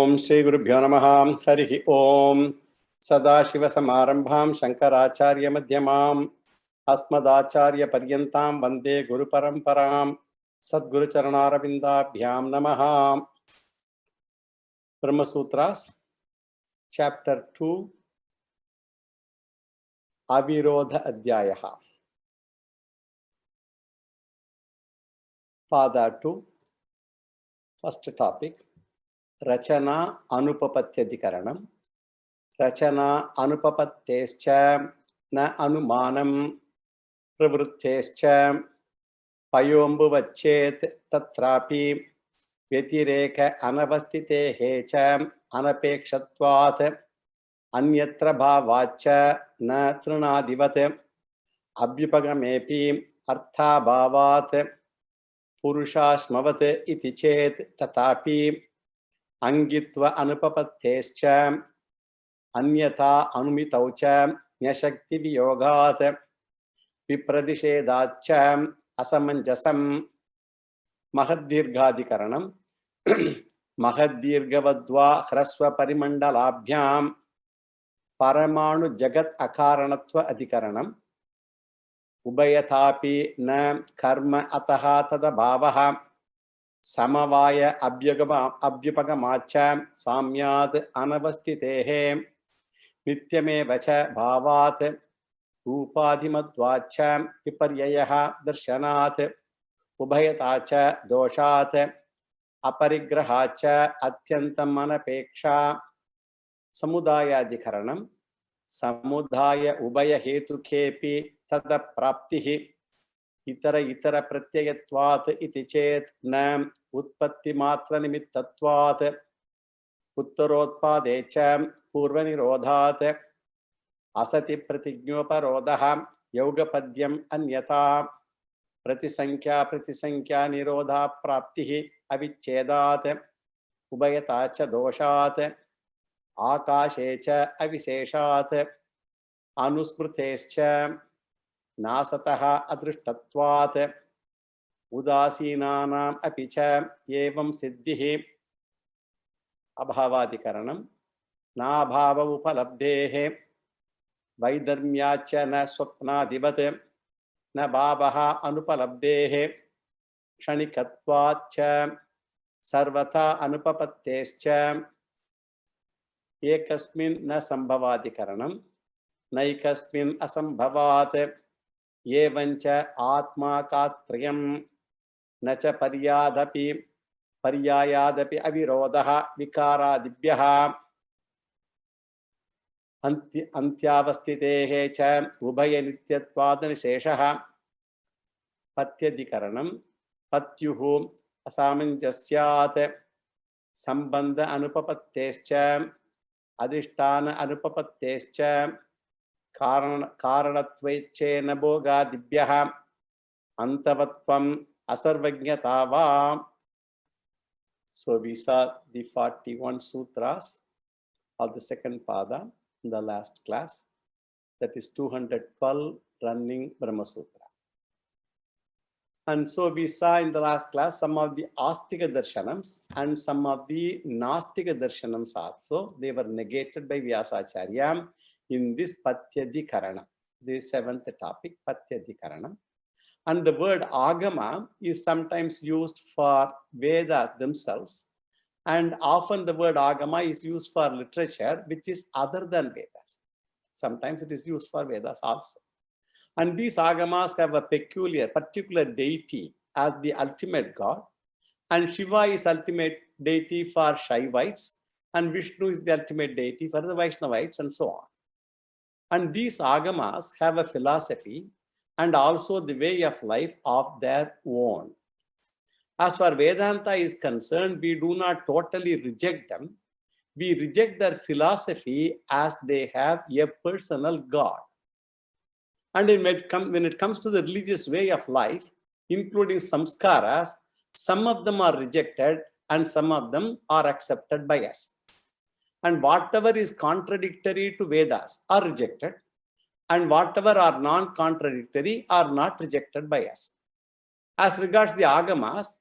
ओम श्री गुरुभ्यो नमः। हरि ओम। सदाशिवसमारंभां शंकराचार्य मध्यमाम् अस्मदाचार्य पर्यन्तां वन्दे गुरुपरम्परां। सद्गुरुचरणारविन्दाभ्यां नमः। ब्रह्मसूत्रास् चैप्टर 2 अविरोध अध्यायः। पाद 2 फर्स्ट टॉपिक रचना अनुपपत्त्यधिकरणम्। रचना अनुपपत्तेश्च न अनुमानं प्रवृत्तेश्च पयोम्बुवच्चेत् तत्रापि व्यतिरेक अनवस्थितेः च अनपेक्षत्वात् अन्यत्र भावाच्च न तृणादिवत् अभ्युपगमेऽपि अर्थाभावात् पुरुषाश्मवत् इति चेत् तथापि अंगित्व अनुपपत्तेश्च अन्यथा अनुमितौ च न्यशक्ति वियोगात् विप्रतिषेधाच्च असमंजसं। महद्दीर्घाधिकरणम्। महद्दीर्घवद्वा ह्रस्व परिमण्डलाभ्यां परमाणु जगत् अकारणत्व अधिकरणम्। उभयथापि न कर्म अतः तदभावः समवाय अभ्युपगमाच्च साम्यात् अनवस्थितेः नित्यमेव च भावात् रूपाधिमत्वाच्च विपर्ययः दर्शनात् उभयता च दोषात् अपरिग्रहाच्च अत्यन्तम् अनपेक्षा। समुदायाधिकरणम्। समुदाय उभय हेतुकेऽपि तदप्राप्तिः इतर इतर प्रत्ययत्वात् इति चेत् न उत्पत्तिमात्र निमित्तत्वात् उत्तरोत्पादे च पूर्वनिरोधात् असति प्रतिज्ञोपरोधः यौगपद्यम् अन्यथा प्रतिसंख्या निरोधा प्राप्तिः अविच्छेदात् उभयता च दोषात् आकाशे च अविशेषात् अनुस्मृतेश्च नासतः अदृष्टत्वात् उदासीनानाम् अपि च एवं सिद्धिः। अभावाधिकरणम्। नाभाव उपलब्धेः वैधर्म्याच्च न स्वप्नादिवत् न भावः अनुपलब्धेः क्षणिकत्वाच्च सर्वथा अनुपपत्तेश्च एकस्मिन् न संभवाधिकरणम्। नैकस्मिन् असंभवात् एवञ्च आत्माकात्रयं न च पर्यायादपि अविरोधः विकारादिभ्यः अन्त्यावस्थितेः च उभयनित्यत्वादनिशेषः। पत्यधिकरणम्। पत्युः असामञ्जस्यात् संबंध अनुपपत्तेश्च अधिष्ठान अनुपपत्तेश्च कारणत्वेच्छेन भोगादिभ्यः अन्तवत्वम् असर्वज्ञता वा। So we saw the 41 sutras of the second pada in the last class. That is 212 running Brahma Sutra. And so we saw in the last class some of the Astika Darshanams and some of the Nastika Darshanams also. They were negated by Vyasacharya in this Patyadhikarana, the seventh topic, Patyadhikarana. And the word Agama is sometimes used for Veda themselves, and often the word Agama is used for literature which is other than Vedas. Sometimes it is used for Vedas also. And these Agamas have a particular deity as the ultimate God, and Shiva is ultimate deity for Shaivites, and Vishnu is the ultimate deity for the Vaishnavites, and so on. And these Agamas have a philosophy and also the way of life of their own. As far Vedanta is concerned, we do not totally reject them. We reject their philosophy as they have a personal God. And when it comes to the religious way of life, including samskaras, some of them are rejected and some of them are accepted by us. And whatever is contradictory to Vedas are rejected, and whatever are non-contradictory are not rejected by us. As regards the Agamas,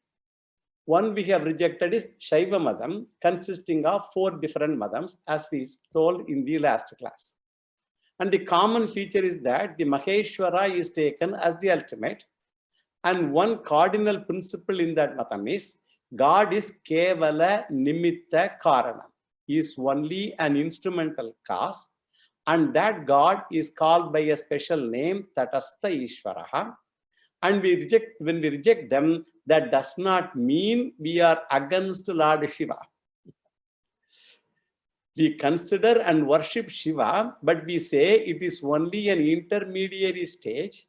One we have rejected is Shaiva Madam, consisting of 4 different Madams, as we told in the last class. And the common feature is that the Maheshwara is taken as the ultimate. And one cardinal principle in that Matam is God is Kevala Nimitta Karanam. He is only an instrumental cause. And that God is called by a special name, Tatastha Ishvaraha. And when we reject them, that does not mean we are against Lord Shiva. We consider and worship Shiva, but we say it is only an intermediary stage.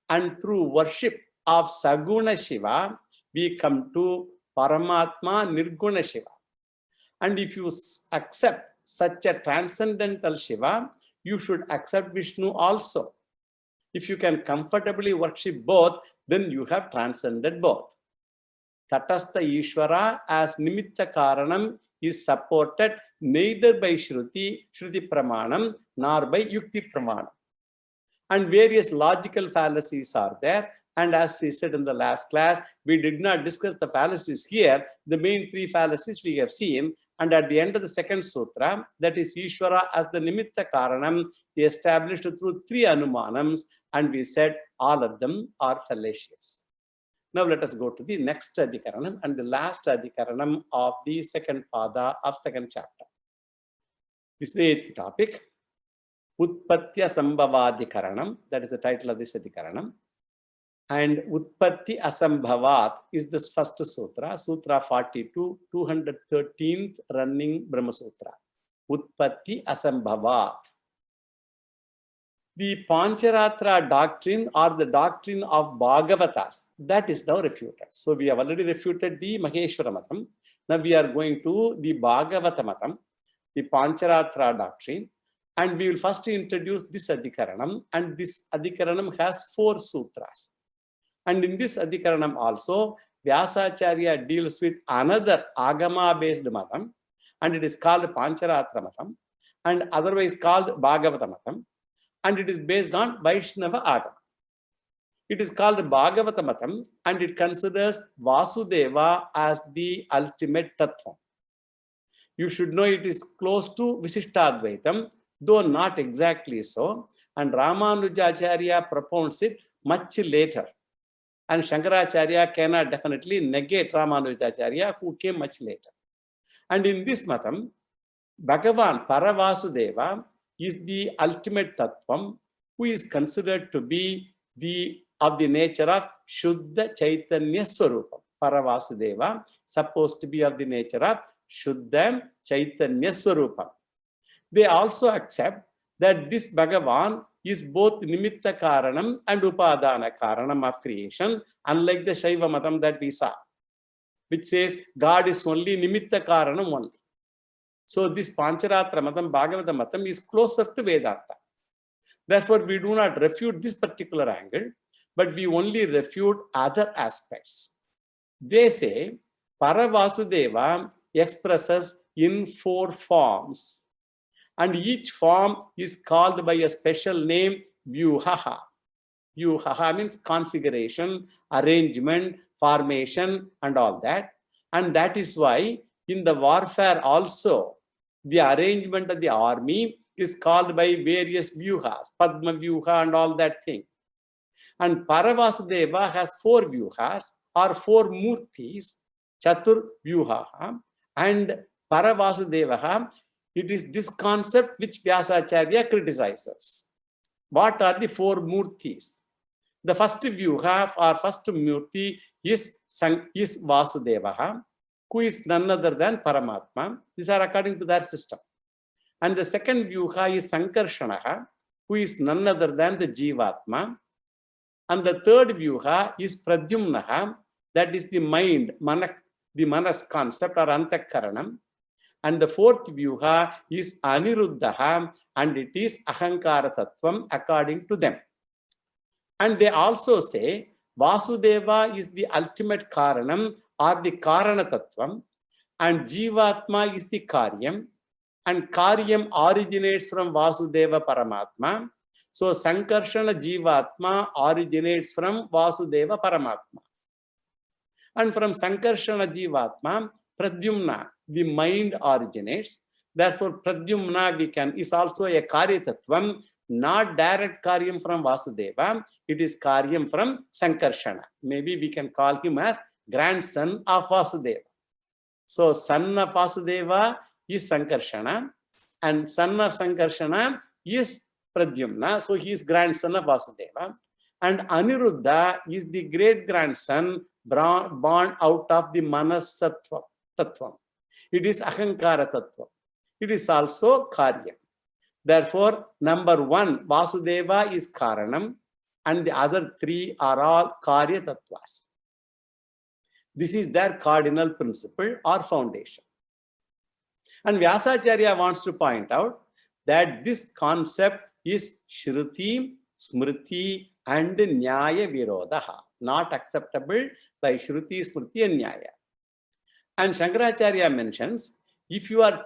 And through worship of Saguna Shiva, we come to Paramatma Nirguna Shiva. And if you accept such a transcendental Shiva, you should accept Vishnu also. If you can comfortably worship both, then you have transcended both. Tatastha Ishvara as Nimitta Karanam is supported neither by Shruti Pramanam, nor by Yukti Pramanam. And various logical fallacies are there. And as we said in the last class, we did not discuss the fallacies here. The main 3 fallacies we have seen. And at the end of the second sutra, that is Ishvara as the Nimitta Karanam, we established through 3 Anumanams, and we said all of them are fallacious. Now let us go to the next Adhikaranam and the last Adhikaranam of the second pada of second chapter. This is the 8th topic. Utpatya Sambhavadhikaranam, that is the title of this Adhikaranam. And Utpatti Asambhavat is this first sutra, Sutra 42, 213th running Brahma Sutra. Utpatti Asambhavat. The Pancharatra doctrine or the doctrine of Bhagavatas, that is now refuted. So we have already refuted the Maheshwara Matam. Now we are going to the Bhagavata Matam, the Pancharatra doctrine. And we will first introduce this Adhikaranam. And this Adhikaranam has 4 sutras. And in this Adhikaranam also, Vyasacharya deals with another Agama-based Matam, and it is called Pancharatra Matam, and otherwise called Bhagavata Matam, and it is based on Vaishnava Agama. It is called Bhagavata Matam, and it considers Vasudeva as the ultimate Tattva. You should know it is close to Visishtadvaitam, though not exactly so, and Ramanujacharya propounds it much later. And Shankaracharya cannot definitely negate Ramanujacharya, who came much later. And in this Matam, Bhagavan Paravasudeva is the ultimate Tattvam, who is considered to be of the nature of Shuddha Chaitanya Swarupam. Paravasudeva supposed to be of the nature of Shuddha Chaitanya Swarupam. They also accept that this Bhagavan is both Nimitta Karanam and Upadana Karanam of creation, unlike the Shaiva Matam that we saw, which says God is only Nimitta Karanam only. So this Pancharatra Matam, Bhagavata Matam is closer to Vedanta. Therefore, we do not refute this particular angle, but we only refute other aspects. They say Paravasudeva expresses in 4 forms. And each form is called by a special name, Vyuhaha. Vyuhaha means configuration, arrangement, formation, and all that. And that is why in the warfare also, the arrangement of the army is called by various Vyuhas, Padma Vyuha and all that thing. And Paravasudeva has 4 Vyuhas or 4 Murtis, Chatur Vyuhaha, and Paravasudevaha. It is this concept which Vyasacharya criticizes. What are the 4 Murtis? The first Vyuha or first Murti is Vasudevaha, who is none other than Paramatma. These are according to their system. And the second Vyuha is Sankarshanaha, who is none other than the Jivatma. And the third Vyuha is Pradyumnaha, that is the mind, the Manas concept or Antakaranam. And the 4th Vyuha is Aniruddhaha, and it is Ahankara Tattvam according to them. And they also say Vasudeva is the ultimate Karanam or the Karana Tattvam, and Jivatma is the Karyam, and Karyam originates from Vasudeva Paramatma. So Sankarshana Jivatma originates from Vasudeva Paramatma. And from Sankarshana Jivatma, Pradyumna, the mind originates. Therefore, Pradyumna is also a Karya Tattvam, not direct Karyam from Vasudeva. It is Karyam from Sankarshana. Maybe we can call him as grandson of Vasudeva. So, son of Vasudeva is Sankarshana, and son of Sankarshana is Pradyumna. So, he is grandson of Vasudeva. And Aniruddha is the great grandson born out of the Manas Tattvam. It is Ahankara Tattvam. It is also Karyam. Therefore, number one, Vasudeva is Karanam, and the other three are all Karya Tattvas. This is their cardinal principle or foundation. And Vyasacharya wants to point out that this concept is Shruti, Smriti, and Nyaya Virodaha, not acceptable by Shruti, Smriti, and Nyaya. And Shankaracharya mentions, if you are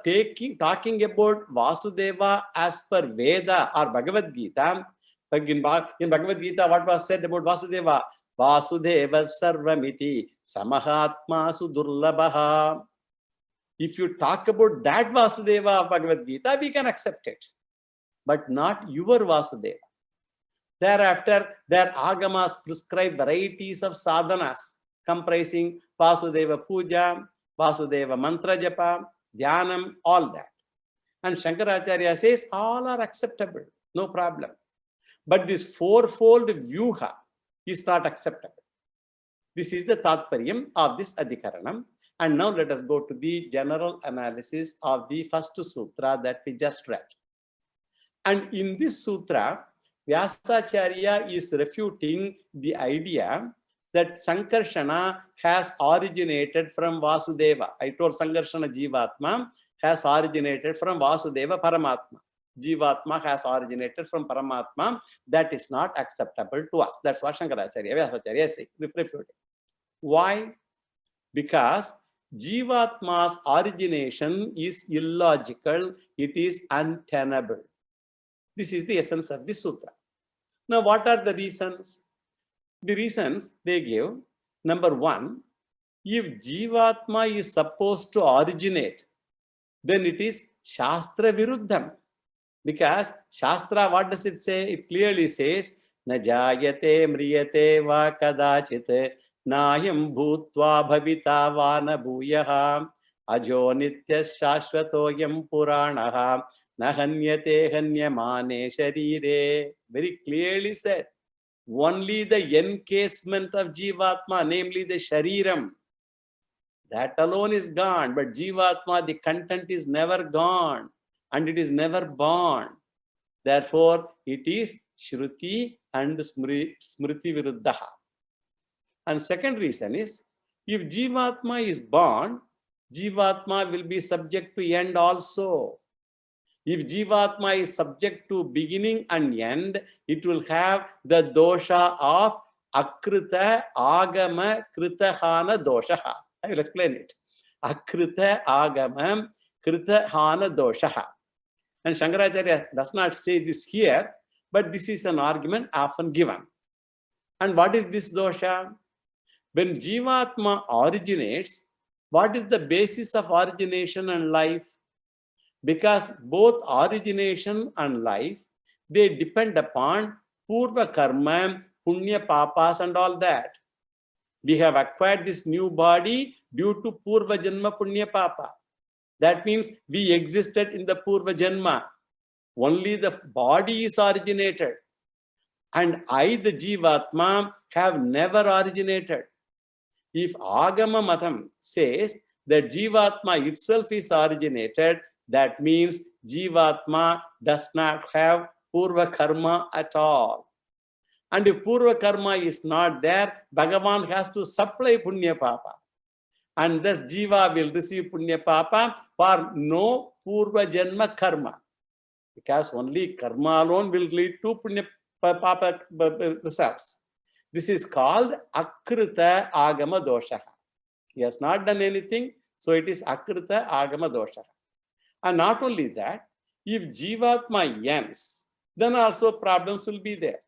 talking about Vasudeva as per Veda or Bhagavad Gita, in Bhagavad Gita, what was said about Vasudeva? Vasudeva Sarvamiti Samahatma Sudurlabaha. If you talk about that Vasudeva of Bhagavad Gita, we can accept it, but not your Vasudeva. Thereafter, their agamas prescribe varieties of sadhanas comprising Vasudeva Puja, Vasudeva Mantra Japa, Dhyanam, all that. And Shankaracharya says all are acceptable, no problem. But this fourfold vyuha is not acceptable. This is the Tatparyam of this Adhikaranam. And now let us go to the general analysis of the first sutra that we just read. And in this sutra, Vyasacharya is refuting the idea that Sankarshana has originated from Vasudeva. I told Sankarshana Jivatma has originated from Vasudeva Paramatma. Jivatma has originated from Paramatma. That is not acceptable to us. That's what Shankaracharya, Vyasacharya is refuting. Why? Because Jivatma's origination is illogical. It is untenable. This is the essence of this sutra. Now, what are the reasons? The reasons they give, number one, if Jivatma is supposed to originate, then it is Shastra Viruddham. Because Shastra, what does it say? It clearly says, Na jayate mriyate va kadachit nayam bhutva bhavita vana bhuyaha ajo nitya shashvatoyam puranaha nahanyate hanyamane sharire. Very clearly said. Only the encasement of Jivatma, namely the Shariram, that alone is gone. But Jivatma, the content is never gone and it is never born. Therefore, it is Shruti and Smriti Viruddhaha. And second reason is, if Jivatma is born, Jivatma will be subject to end also. If Jivatma is subject to beginning and end, it will have the dosha of Akrita Agama Kritahana Doshaha. I will explain it. Akrita Agama Kritahana Doshaha. And Shankaracharya does not say this here, but this is an argument often given. And what is this dosha? When Jivatma originates, what is the basis of origination and life? Because both origination and life, they depend upon Purva Karma, Punya Papas and all that. We have acquired this new body due to Purva Janma Punya Papa. That means we existed in the Purva Janma. Only the body is originated. And I, the Jivatma, have never originated. If Agama Matam says that Jivatma itself is originated, that means Jivatma does not have Purva Karma at all. And if Purva Karma is not there, Bhagavan has to supply Punya Papa. And thus Jiva will receive Punya Papa for no Purva Janma Karma. Because only Karma alone will lead to Punya Papa results. This is called Akrita Agama Doshaha. He has not done anything, so it is Akrita Agama Doshaha. And not only that, if Jivatma ends, then also problems will be there.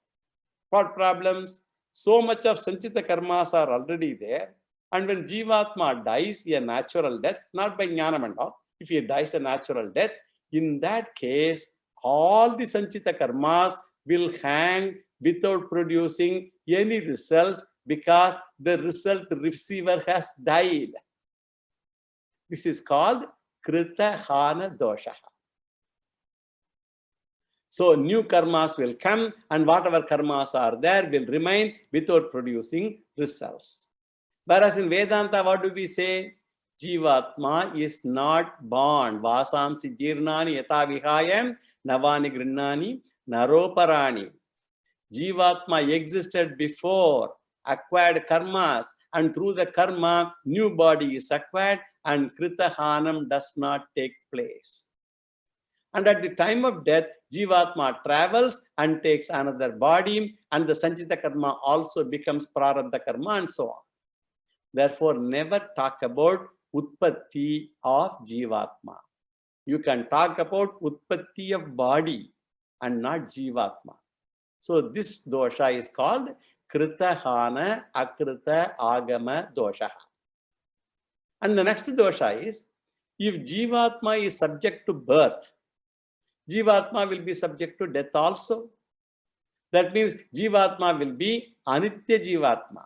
What problems? So much of Sanchita Karmas are already there. And when Jivatma dies a natural death, not by Jnanam and all, if he dies a natural death, in that case, all the Sanchita karmas will hang without producing any result because the result receiver has died. This is called Krita Hana Dosha. So new karmas will come and whatever karmas are there will remain without producing results. Whereas in Vedanta, what do we say? Jivatma is not born. Vasamsi jirnani yata vihayam navani grinnani naroparani. Jivatma existed before, acquired karmas, and through the karma, new body is acquired and Kritahanam does not take place. And at the time of death, Jivatma travels and takes another body, and the Sanchita karma also becomes Prarabdha karma and so on. Therefore, never talk about Utpatti of Jivatma. You can talk about Utpatti of body and not Jivatma. So this dosha is called Kritahana Akrita Agama dosha. And the next dosha is, if Jivatma is subject to birth, Jivatma will be subject to death also. That means Jivatma will be Anitya Jivatma.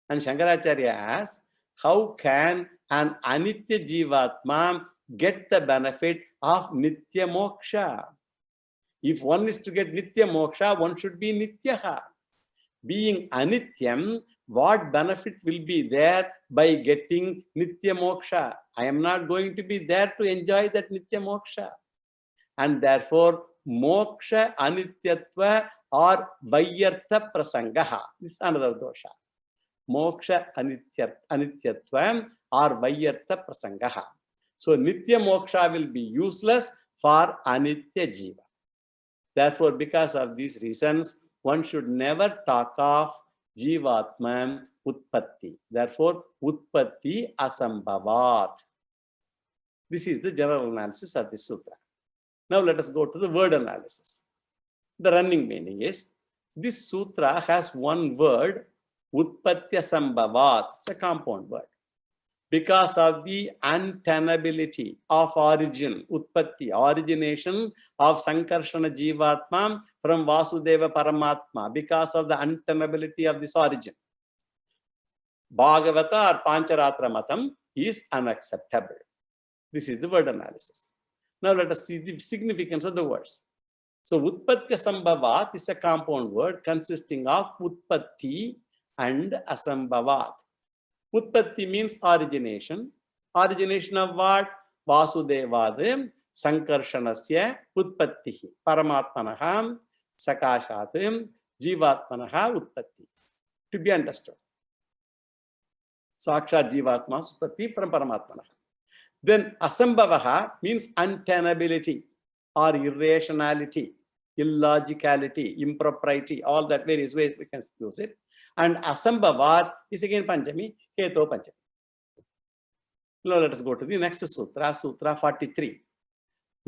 And Shankaracharya asks, how can an Anitya Jivatma get the benefit of Nitya Moksha? If one is to get Nitya Moksha, one should be Nityaha. Being Anityam, what benefit will be there by getting Nitya Moksha? I am not going to be there to enjoy that Nitya Moksha. And therefore, Moksha Anityatva or Vayartha Prasangaha. This is another dosha. Moksha Anityatva or Vayartha Prasangaha. So Nitya Moksha will be useless for Anitya Jiva. Therefore, because of these reasons, one should never talk of Jivatma Utpatti. Therefore, Utpatti Asambhavat. This is the general analysis of this sutra. Now let us go to the word analysis. The running meaning is, this sutra has one word, Utpatti Asambhavat. It's a compound word. Because of the untenability of origin, Utpatti, origination of Sankarshana Jivatma from Vasudeva Paramatma, because of the untenability of this origin, Bhagavata or Pancharatra Matam is unacceptable. This is the word analysis. Now let us see the significance of the words. So Utpatti Asambhavat is a compound word consisting of Utpatti and Asambhavat. Utpatti means origination. Origination of what? Vasudevade Sankarshanasya Utpattihi. Paramatmanaha Sakashat Jivatmanaha Utpatti. To be understood. Sakshat Jivatma Utpatti from Paramatmanaha. Then Asambhavaha means untenability or irrationality, illogicality, impropriety, all that various ways we can use it. And Asambhavat is again Panchami, Keto Panchami. Now let us go to the next sutra, Sutra 43.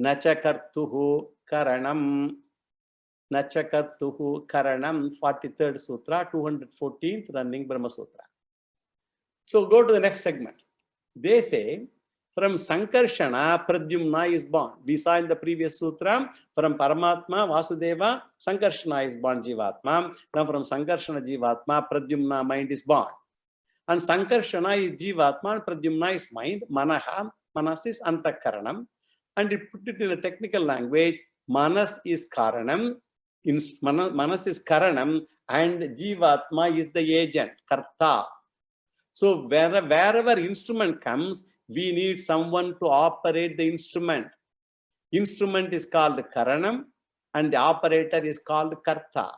Nachakartuhu Karanam. Nachakartuhu Karanam, 43rd Sutra, 214th running Brahma Sutra. So go to the next segment. They say, from Sankarshana, Pradyumna is born. We saw in the previous sutra, from Paramatma, Vasudeva, Sankarshana is born Jivatma. Now from Sankarshana Jivatma, Pradyumna mind is born. And Sankarshana is Jivatma and Pradyumna is mind. Manaha, Manas is Antakaranam. And it put it in a technical language, Manas is Karanam, Manas is Karanam, and Jivatma is the agent, Karta. So wherever instrument comes, we need someone to operate the instrument. Instrument is called Karanam and the operator is called Karta.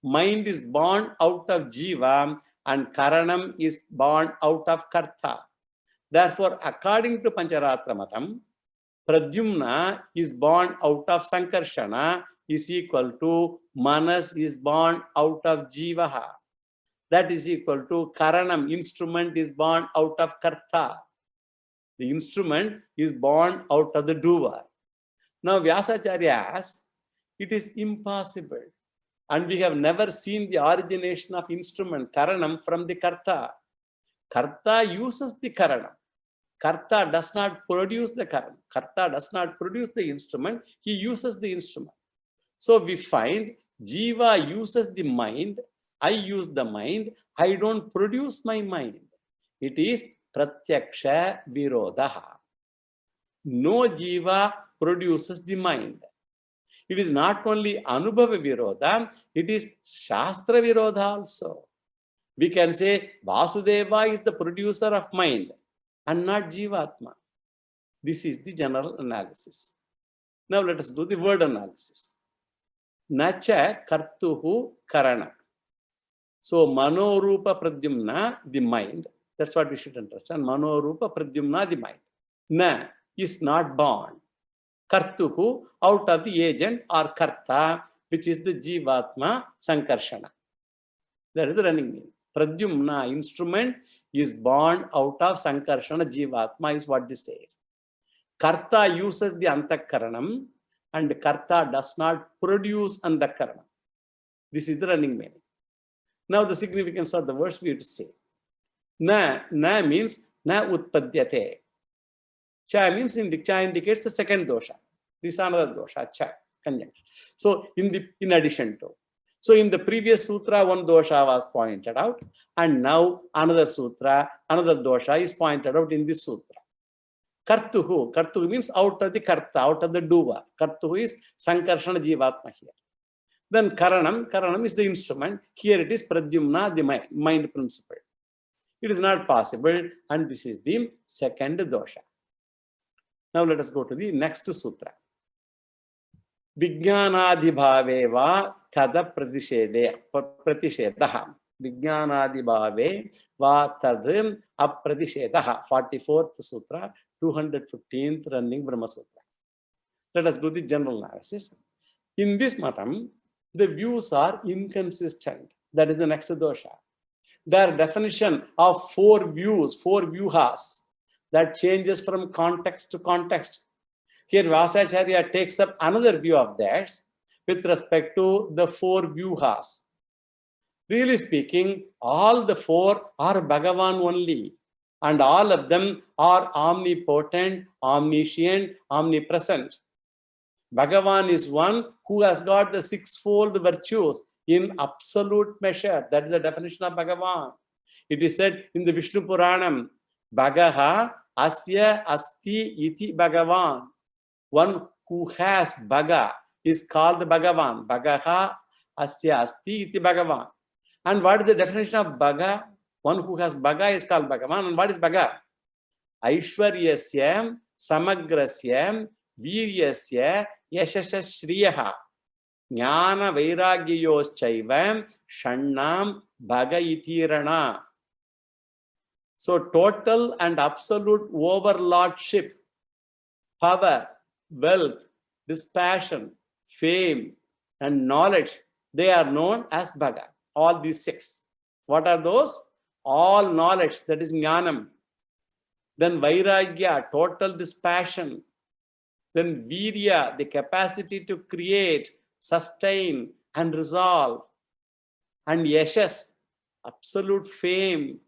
Mind is born out of Jiva and Karanam is born out of Karta. Therefore, according to Pancharatra Matam, Pradyumna is born out of Sankarshana is equal to Manas is born out of Jivaha. That is equal to Karanam, instrument is born out of Karta. The instrument is born out of the doer. Now Vyasacharya asks, it is impossible. And we have never seen the origination of instrument, Karanam, from the Karta. Karta uses the Karana. Karta does not produce the Karana. Karta does not produce the instrument. He uses the instrument. So we find Jiva uses the mind. I use the mind. I don't produce my mind. It is Pratyaksha Virodha. No Jiva produces the mind. It is not only Anubhava Virodha, it is Shastra Virodha also. We can say Vasudeva is the producer of mind and not Jivatma. This is the general analysis. Now let us do the word analysis. Nacha Kartuhu Karana. So Manorupa Pradyumna, the mind. That's what we should understand. Manorupa Pradyumna, the mind. Na is not born. Kartuhu, out of the agent or Karta, which is the Jivatma Sankarshana. That is the running meaning. Pradyumna, instrument, is born out of Sankarshana Jivatma, is what this says. Karta uses the Antakaranam and Karta does not produce Antakaranam. This is the running meaning. Now the significance of the words we have to say. Na means na utpadyate. Cha means cha indicates the second dosha. This is another dosha, cha, conjunction. So in addition to. So in the previous sutra, one dosha was pointed out, and now another sutra, another dosha is pointed out in this sutra. Kartuhu means out of the karta, out of the doer. Kartuhu is Sankarshana Jivatma here. Then Karanam is the instrument. Here it is Pradyumna, the mind principle. It is not possible, and this is the second dosha. Now let us go to the next sutra. Vijnanadibhave va tada pratishedaha. Vijnanadibhave va tad apratishedaha. 44th sutra, 215th running Brahma Sutra. Let us do the general analysis. In this matam, the views are inconsistent. That is the next dosha. Their definition of four views, four vyuhas, that changes from context to context. Here Vyasacharya takes up another view of theirs with respect to the four vyuhas. Really speaking, all the four are Bhagavan only, and all of them are omnipotent, omniscient, omnipresent. Bhagavan is one who has got the sixfold virtues in absolute measure. That is the definition of Bhagavan. It is said in the Vishnu Puranam, Bhagaha asya asti iti Bhagavan. One who has Bhaga is called Bhagavan. Bhagaha asya asti iti Bhagavan. And what is the definition of Bhaga? One who has Bhaga is called Bhagavan. And what is Bhaga? Aishwaryasyam samagrasyam viryasya yashashashriyaha jnana vairagyayoschaivam shannam Bhaga itirana. So total and absolute overlordship, power, wealth, dispassion, fame, and knowledge, they are known as Bhaga. All these six. What are those? All knowledge, that is Jnanam. Then Vairagya, total dispassion. Then Virya, the capacity to create, sustain, and resolve. And Yashas, absolute fame.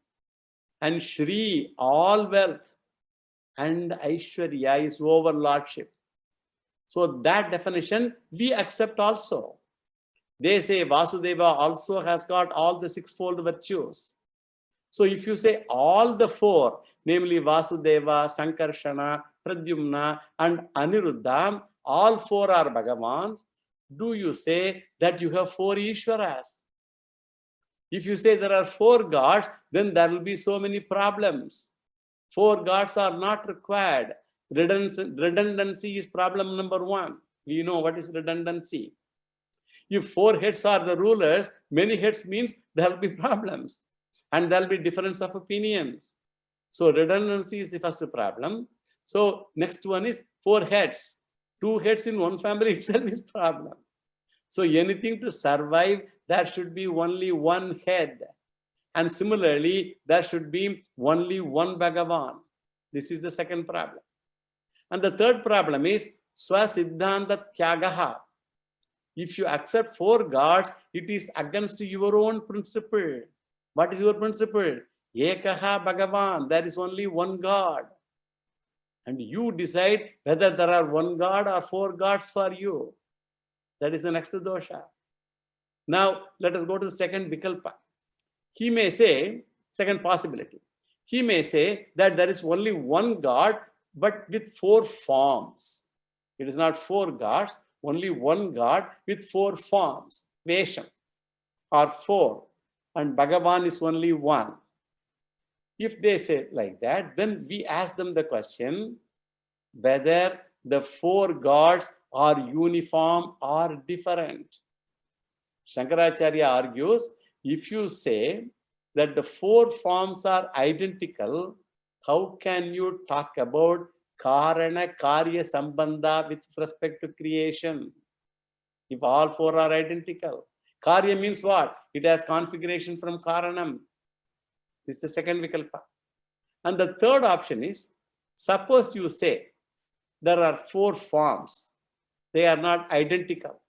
And Shri, all wealth. And Aishwarya is overlordship. So that definition we accept also. They say Vasudeva also has got all the sixfold virtues. So if you say all the four, namely Vasudeva, Sankarshana, Pradyumna, and Aniruddha, all four are Bhagavans, do you say that you have four Ishwaras? If you say there are four gods, then there will be so many problems. Four gods are not required. Redundancy is problem number one. We know what is redundancy. If four heads are the rulers, many heads means there will be problems. And there will be difference of opinions. So redundancy is the first problem. So next one is four heads. Two heads in one family itself is problem. So anything to survive, there should be only one head. And similarly, there should be only one Bhagavan. This is the second problem. And the third problem is Swasiddhanta Tyagaha. If you accept four gods, it is against your own principle. What is your principle? Ekaha Bhagavan, there is only one God. And you decide whether there are one God or four gods for you. That is the next dosha. Now, let us go to the second vikalpa. He may say, second possibility, he may say that there is only one God, but with four forms. It is not four gods, only one God with four forms, Vesham, or four, and Bhagavan is only one. If they say like that, then we ask them the question whether the four gods are uniform or different. Shankaracharya argues, if you say that the four forms are identical, how can you talk about Karana Karya Sambandha with respect to creation? If all four are identical. Karya means what? It has configuration from Karanam. This is the second Vikalpa. And the third option is, suppose you say there are four forms. They are not identical.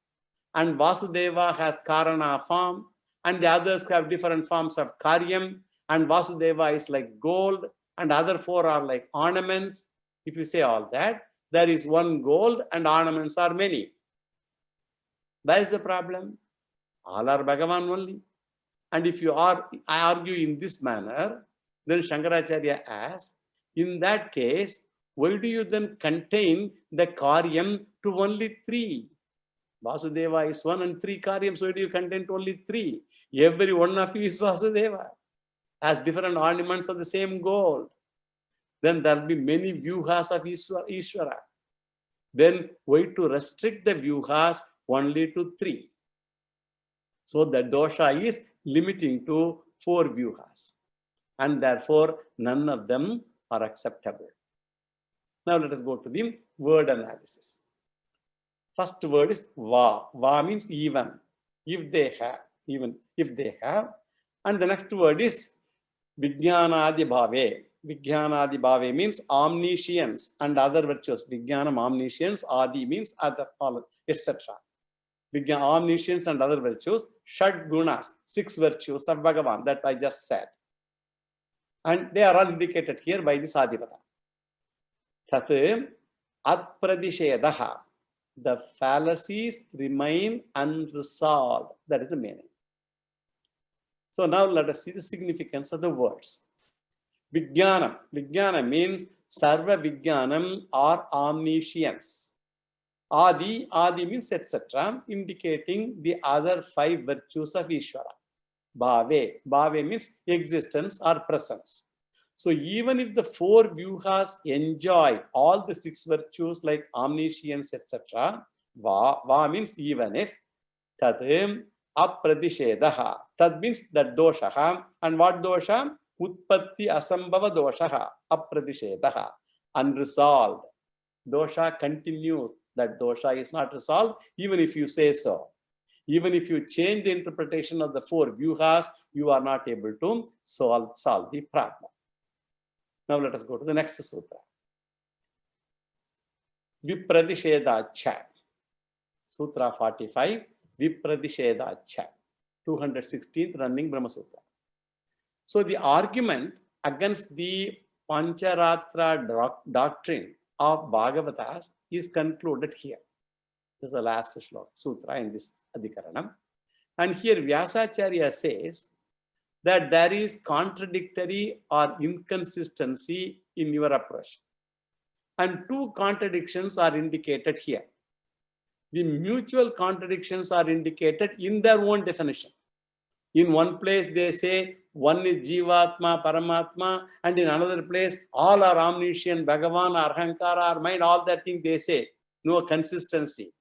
And Vasudeva has Karana form, and the others have different forms of Karyam, and Vasudeva is like gold, and other four are like ornaments. If you say all that, there is one gold and ornaments are many. Where is the problem? All are Bhagavan only. And if I argue in this manner, then Shankaracharya asks, in that case, why do you then contain the Karyam to only three? Vasudeva is one and three Karyams, why do you contain only three? Every one of you is Vasudeva, has different ornaments of the same gold. Then there will be many vyuhas of Ishvara. Then why to restrict the vyuhas only to three? So the dosha is limiting to four vyuhas. And therefore, none of them are acceptable. Now let us go to the word analysis. First word is va. Va means even. If they have, even if they have. And the next word is Vijnanadi Bhave. Vijnanadi Bhave means omniscience and other virtues. Vijnanam, omniscience, Adi means other, etc. Omniscience and other virtues, Shad Gunas, 6 virtues of Bhagavan that I just said. And they are all indicated here by this Adipata. Tat Atpradishedaha. The fallacies remain unresolved. That is the meaning. So now let us see the significance of the words. Vijnanam. Vijnana means Sarva Vijnanam or omniscience. Adi, Adi means etc., indicating the other 5 virtues of Ishvara. Bhave. Bhave means existence or presence. So even if the 4 vyuhas enjoy all the 6 virtues like omniscience, etc., Va means even if, Tad apradishedaha. Tad means that doshaha. And what dosha? Utpatti asambhava doshaha. Apradishedaha. Unresolved. Dosha continues. That dosha is not resolved, even if you say so. Even if you change the interpretation of the 4 vyuhas, you are not able to solve the problem. Now let us go to the next sutra. Vipradishedacha. Sutra 45. Vipradishedacha. 216th running Brahma Sutra. So the argument against the Pancharatra doctrine of Bhagavatas is concluded here. This is the last sutra in this Adhikaranam. And here Vyasacharya says that there is contradictory or inconsistency in your approach. And 2 contradictions are indicated here. The mutual contradictions are indicated in their own definition. In one place they say one is Jivatma, Paramatma, and in another place all are omniscient, Bhagavan, Arhankara, or mind, all that thing they say. No consistency.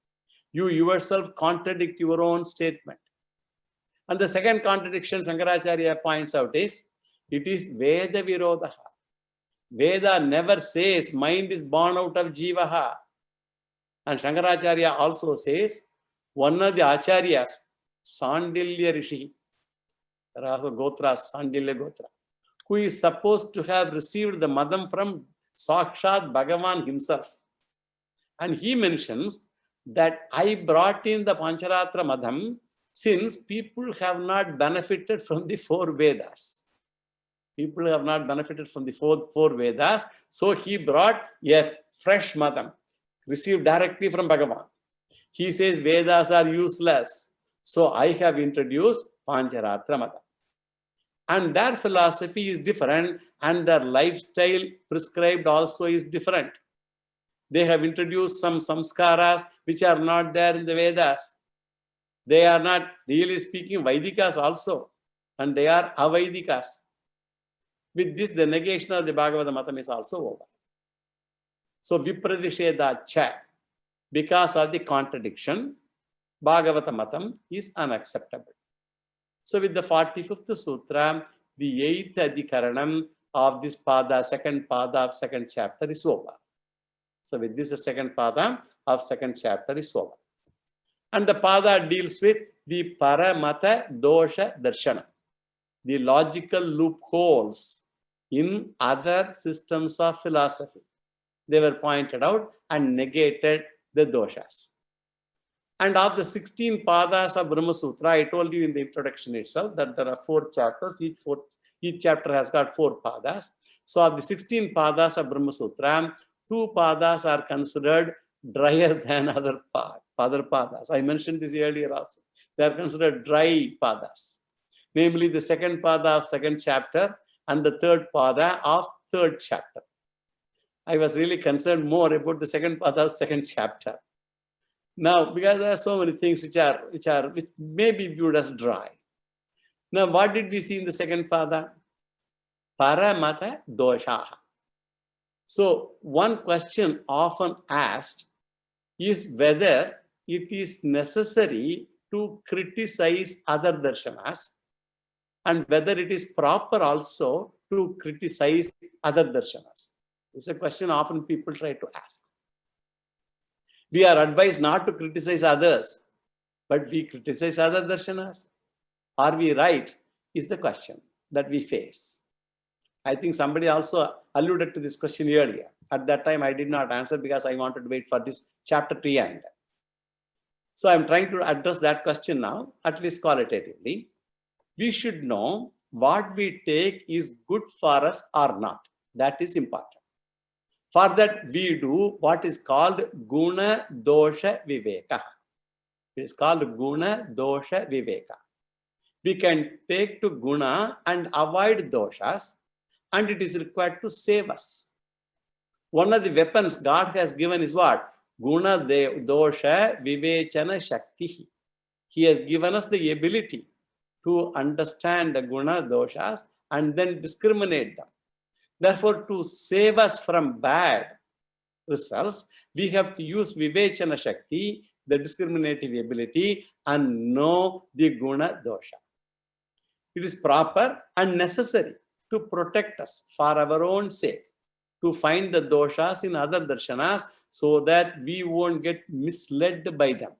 You yourself contradict your own statement. And the second contradiction Shankaracharya points out is, it is Veda Virodaha. Veda never says mind is born out of Jivaha. And Shankaracharya also says, one of the Acharyas, Sandilya Rishi, there are also Gotras, Sandilya Gotra, who is supposed to have received the Madam from Sakshat Bhagavan himself. And he mentions that I brought in the Pancharatra Madham since people have not benefited from the 4 Vedas. People have not benefited from the four Vedas. So he brought a fresh matam, received directly from Bhagavan. He says Vedas are useless. So I have introduced Pancharatra Matam. And their philosophy is different, and their lifestyle prescribed also is different. They have introduced some samskaras which are not there in the Vedas. They are not, really speaking, Vaidikas also, and they are Avaidikas. With this, the negation of the Bhagavata Matam is also over. So, Vipradisheda cha, because of the contradiction, Bhagavata Matam is unacceptable. So, with the 45th Sutra, the 8th Adhikaranam of this Pada, second Pada of second chapter is over. So, with this, the second Pada of second chapter is over. And the Pada deals with the Paramata Dosha Darshana, the logical loopholes in other systems of philosophy. They were pointed out and negated the doshas. And of the 16 padas of Brahma Sutra, I told you in the introduction itself that there are 4 chapters. Each chapter has got 4 padas. So of the 16 padas of Brahma Sutra, 2 padas are considered drier than other padas. I mentioned this earlier also. They are considered dry padas. Namely, the second pada of second chapter and the third pada of third chapter. I was really concerned more about the second pada of second chapter. Now, because there are so many things which may be viewed as dry. Now, what did we see in the second pada? Paramata doshaha. So, one question often asked is whether it is necessary to criticize other darshanas and whether it is proper also to criticize other darshanas. This is a question often people try to ask. We are advised not to criticize others, but we criticize other darshanas. Are we right? Is the question that we face. I think somebody also alluded to this question earlier. At that time, I did not answer because I wanted to wait for this chapter to end. So I'm trying to address that question now, at least qualitatively. We should know what we take is good for us or not. That is important. For that, we do what is called Guna Dosha Viveka. It is called Guna Dosha Viveka. We can take to Guna and avoid doshas, and it is required to save us. One of the weapons God has given is what? Guna Dosha Vivechana Shakti. He has given us the ability to understand the Guna Doshas and then discriminate them. Therefore, to save us from bad results, we have to use Vivechana Shakti, the discriminative ability, and know the Guna Dosha. It is proper and necessary to protect us for our own sake, to find the doshas in other darshanas so that we won't get misled by them.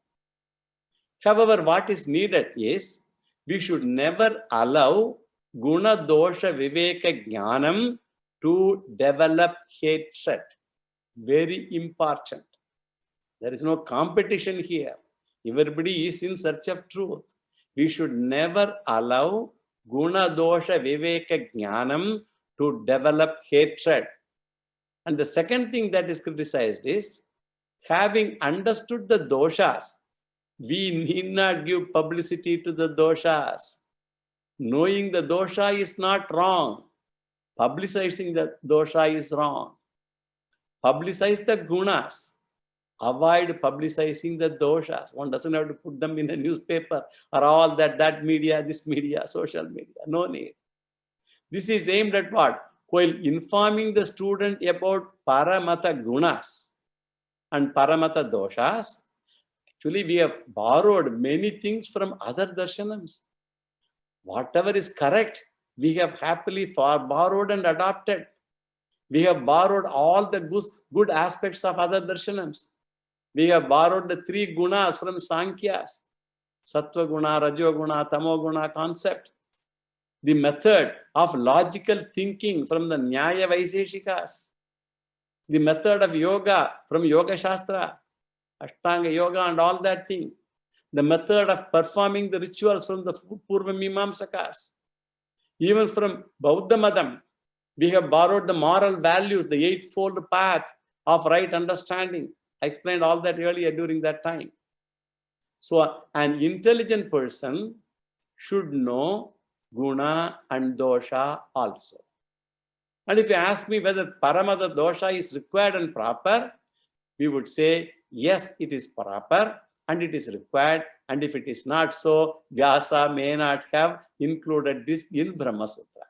However, what is needed is we should never allow Guna Dosha Viveka Jnanam to develop hatred. Very important. There is no competition here. Everybody is in search of truth. We should never allow Guna Dosha Viveka Jnanam to develop hatred. And the second thing that is criticized is, having understood the doshas, we need not give publicity to the doshas. Knowing the dosha is not wrong. Publicizing the dosha is wrong. Publicize the gunas. Avoid publicizing the doshas. One doesn't have to put them in a newspaper or all that media, this media, social media. No need. This is aimed at what? While informing the student about paramata gunas and paramata doshas, actually we have borrowed many things from other darshanams. Whatever is correct, we have happily borrowed and adopted. We have borrowed all the good aspects of other darshanams. We have borrowed the 3 gunas from Sankhyas. Sattva guna, Rajo guna, Tamo guna concept. The method of logical thinking from the Nyaya Vaiseshikas. The method of yoga from Yoga Shastra, Ashtanga Yoga and all that thing. The method of performing the rituals from the Purva Mimamsakas. Even from Bauddha Madam, we have borrowed the moral values, the eightfold path of right understanding. I explained all that earlier during that time. So an intelligent person should know guna and dosha also. And if you ask me whether paramada dosha is required and proper, we would say, yes, it is proper and it is required. And if it is not so, Vyasa may not have included this in Brahma Sutra.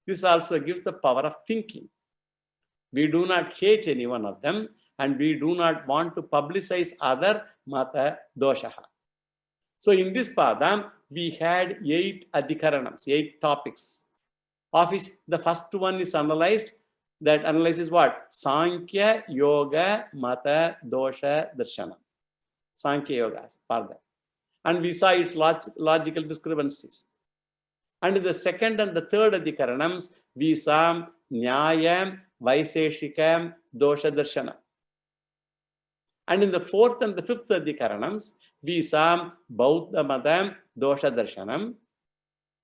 This also gives the power of thinking. We do not hate any one of them, and we do not want to publicize other mata doshaha. So in this pada, we had 8 adhikaranams, 8 topics, of which the first one is analyzed. That analysis what? Sankhya, Yoga, Mata, Dosha, Darshana. Sankhya Yoga, pada. And we saw its logical discrepancies. And in the second and the third adhikaranams, we saw Nyaya, Vaiseshika, Dosha, Darshana. And in the fourth and the fifth adhikaranams, we saw Bauddha Mata, Dosha, Darshanam.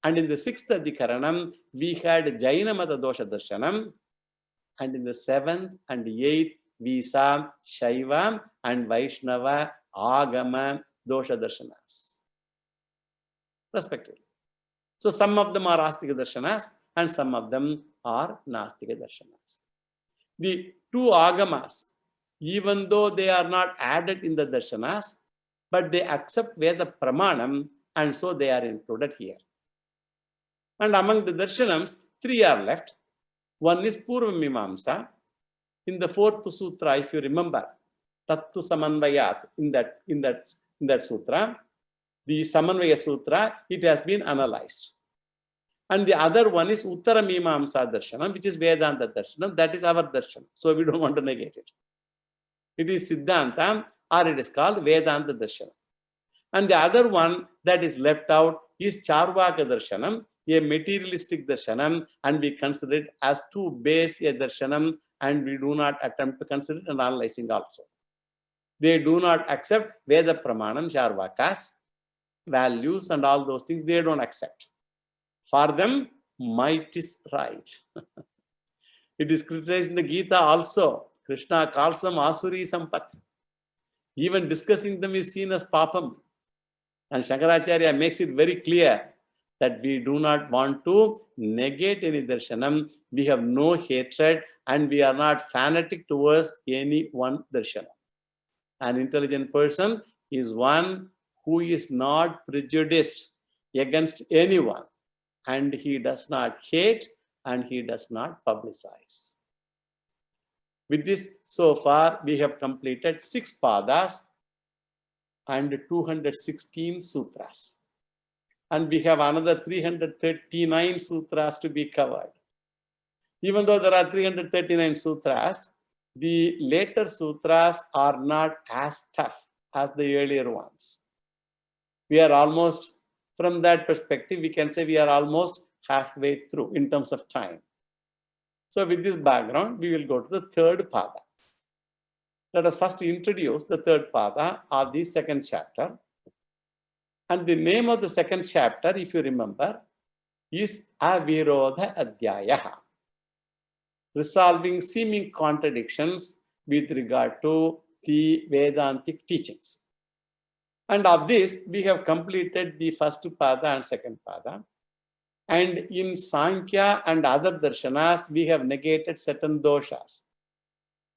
And in the sixth adhikaranam, we had Jaina Mata, Dosha, Darshanam. And in the seventh and eighth, we saw Shaiva and Vaishnava, Agama, Dosha, Darshanas, respectively. So some of them are Astika Darshanas and some of them are Nastika Darshanas. The 2 Agamas, even though they are not added in the Darshanas, but they accept Veda Pramanam, and so they are included here. And among the Darshanams, 3 are left. One is Purva Mimamsa. In the 4th sutra, if you remember, Tattu Samanvayat, in that sutra, the Samanvaya Sutra, it has been analyzed. And the other one is Uttara Mimamsa Darshanam, which is Vedanta Darshanam. That is our Darshanam. So we don't want to negate it. It is Siddhanta, or it is called Vedanta Darshanam. And the other one that is left out is Charvaka Darshanam, a materialistic darshanam, and we consider it as too base a darshanam, and we do not attempt to consider it and analyzing also. They do not accept Veda Pramanam, Charvakas, values and all those things, they don't accept. For them, might is right. It is criticized in the Gita also. Krishna calls them Asuri Sampat. Even discussing them is seen as papam. And Shankaracharya makes it very clear that we do not want to negate any darshanam. We have no hatred and we are not fanatic towards any one darshanam. An intelligent person is one who is not prejudiced against anyone, and he does not hate and he does not publicize. With this, so far, we have completed 6 padas and 216 sutras. And we have another 339 sutras to be covered. Even though there are 339 sutras, the later sutras are not as tough as the earlier ones. We are almost, from that perspective, we can say we are almost halfway through in terms of time. So with this background, we will go to the 3rd pada. Let us first introduce the 3rd pada of the 2nd chapter. And the name of the 2nd chapter, if you remember, is Avirodha Adhyayaha, resolving seeming contradictions with regard to the Vedantic teachings. And of this, we have completed the 1st pada and 2nd pada. And in Sankhya and other darshanas, we have negated certain doshas.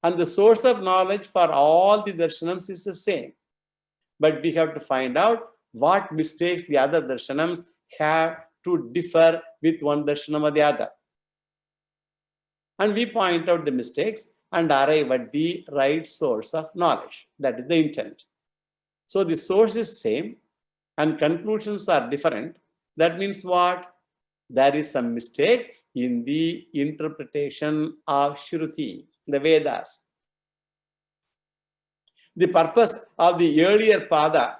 And the source of knowledge for all the darshanams is the same. But we have to find out what mistakes the other darshanams have to differ with one darshanam or the other. And we point out the mistakes and arrive at the right source of knowledge. That is the intent. So the source is same and conclusions are different. That means what? There is some mistake in the interpretation of Shruti, the Vedas. The purpose of the earlier pada,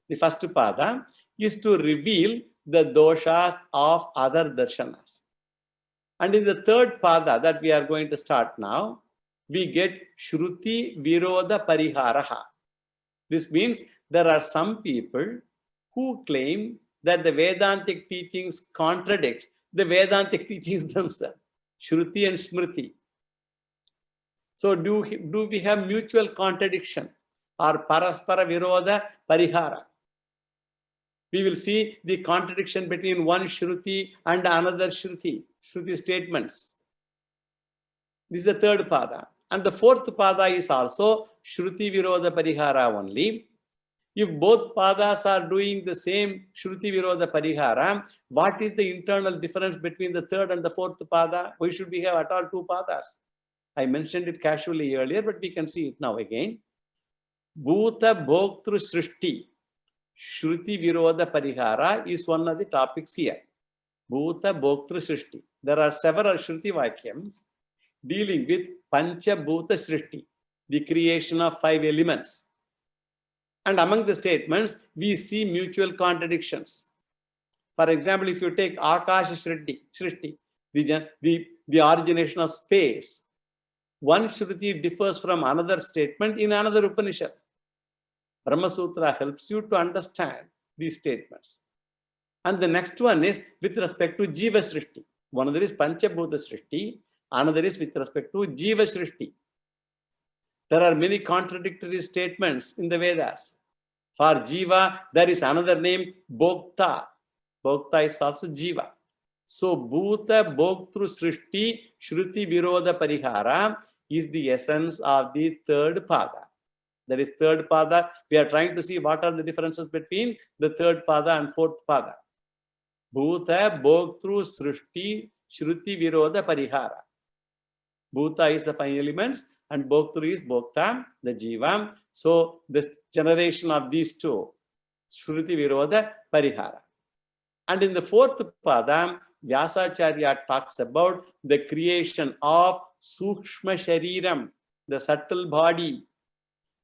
the 1st pada, is to reveal the doshas of other darshanas. And in the 3rd pada that we are going to start now, we get Shruti Virodha Pariharaha. This means there are some people who claim that the Vedantic teachings contradict the Vedantic teachings themselves, Shruti and Smriti. So do we have mutual contradiction or paraspara virodha parihara? We will see the contradiction between one Shruti and another Shruti statements. This is the third pada. And the fourth pada is also Shruti virodha parihara only. If both padas are doing the same Shruti virodha parihara, what is the internal difference between the third and the fourth pada? Why should we have at all two padas? I mentioned it casually earlier, but we can see it now again. Bhuta Bhoktru Srishti Shruti Virodha Parihara is one of the topics here. Bhuta Bhoktru Srishti. There are several Shruti Vakyams dealing with Pancha Bhuta Srishti, the creation of 5 elements. And among the statements, we see mutual contradictions. For example, if you take Akasha Srishti, the origination of space, one Shruti differs from another statement in another Upanishad. Brahma Sutra helps you to understand these statements. And the next one is with respect to Jiva Srishti. One of them is Panchabhuta Srishti, another is with respect to Jiva Srishti. There are many contradictory statements in the Vedas. For Jiva, there is another name, Bhokta. Bhokta is also Jiva. So, Bhuta Bhoktru Srishti Shruti Virodha Parihara is the essence of the third pada. That is third pada. We are trying to see what are the differences between the third pada and fourth pada. Bhuta Bhoktru Srishti Shruti Virodha Parihara. Bhuta is the 5 elements and Bhoktru is Bhokta, the Jiva. So the generation of these two, Shruti Virodha Parihara. And in the fourth pada, Vyasacharya talks about the creation of Sukshma Shariram, the subtle body.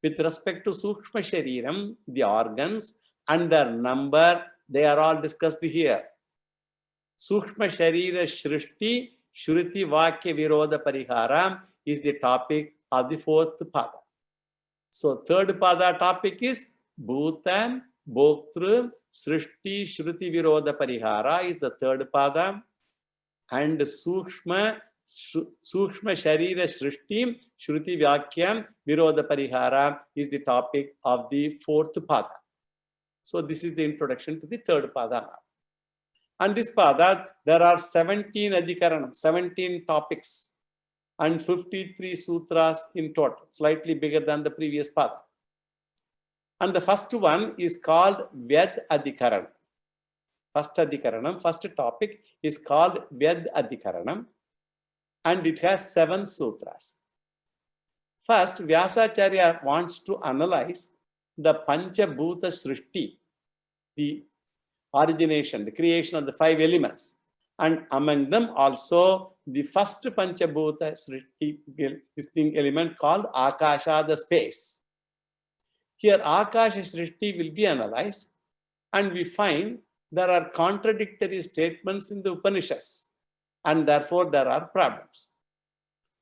With respect to Sukshma Shariram, the organs and their number, they are all discussed here. Sukshma Sharira Shrishti Shruti Vakya Virodha Parihara is the topic of the fourth pada. So third pada topic is Bhutam Bhoktru Srishti Shruti Virodha Parihara is the third pada, and Sukshma Sharira Srishti Shruti Vakyam Virodha Parihara is the topic of the fourth pada. So this is the introduction to the third pada now. And this pada, there are 17 adhikaranam, 17 topics and 53 sutras in total, slightly bigger than the previous pada. And the first one is called Vyad Adhikaranam. First topic is called Vyad Adhikaranam, and it has 7 sutras. First, Vyasacharya wants to analyze the Panchabhuta Srishti, the origination, the creation of the 5 elements, and among them also the first Panchabhuta Srishti element called Akasha, the space. Here Akasha Srishti will be analyzed, and we find there are contradictory statements in the Upanishads, and therefore there are problems.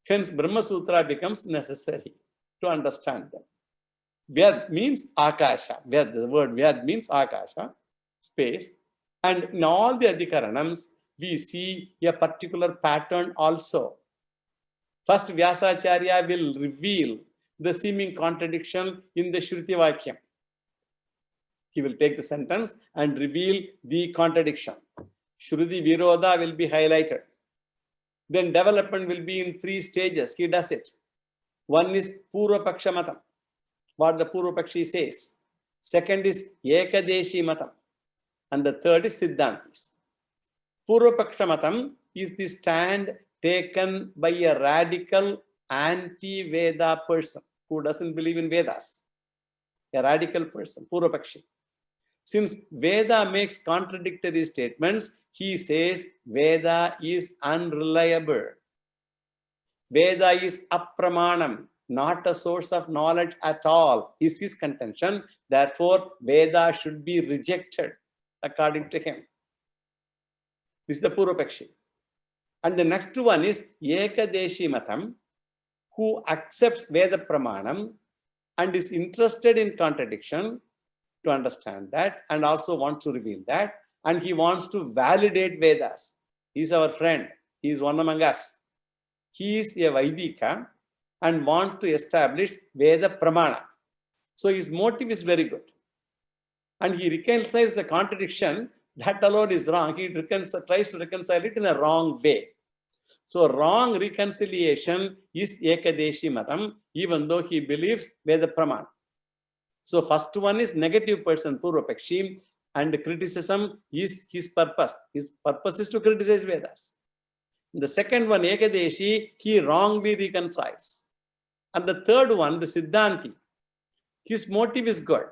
Hence Brahma Sutra becomes necessary to understand them. Vyad means Akasha. Vyad, the word Vyad means Akasha, space. And in all the Adhikaranams, we see a particular pattern also. First, Vyasacharya will reveal the seeming contradiction in the Shruti Vakyam. He will take the sentence and reveal the contradiction. Shruti Virodha will be highlighted. Then development will be in 3 stages. He does it. One is Purva Paksha Matam, what the Purva Pakshi says. Second is Ekadeshi Matam. And the third is Siddhantis. Purva Paksha Matam is the stand taken by a radical anti-Veda person who doesn't believe in Vedas. A radical person, Purva Pakshi. Since Veda makes contradictory statements, he says Veda is unreliable. Veda is apramanam, not a source of knowledge at all, is his contention. Therefore, Veda should be rejected according to him. This is the Purva Pakshi. And the next one is Ekadeshi Matam, who accepts Veda Pramanam and is interested in contradiction to understand that and also wants to reveal that. and he wants to validate Vedas. He's our friend. He is one among us. He is a Vaidika and wants to establish Veda Pramana. So his motive is very good. And he reconciles the contradiction. That alone is wrong. He tries to reconcile it in a wrong way. So wrong reconciliation is Ekadeshi Matam, even though he believes Veda Pramana. So first one is negative person, Purvapakshi, and criticism is his purpose. His purpose is to criticize Vedas. The second one, Ekadeshi, he wrongly reconciles. And the third one, the Siddhanti, his motive is good.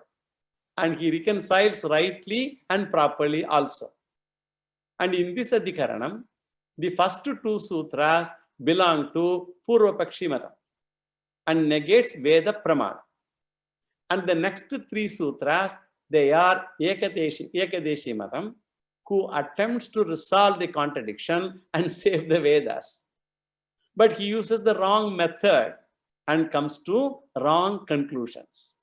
And he reconciles rightly and properly also. And in this Adhikaranam, the first two sutras belong to Purvapakshi Matam and negates Veda Pramana. And the next three sutras, they are Ekadeshi Matam, who attempts to resolve the contradiction and save the Vedas. But he uses the wrong method and comes to wrong conclusions.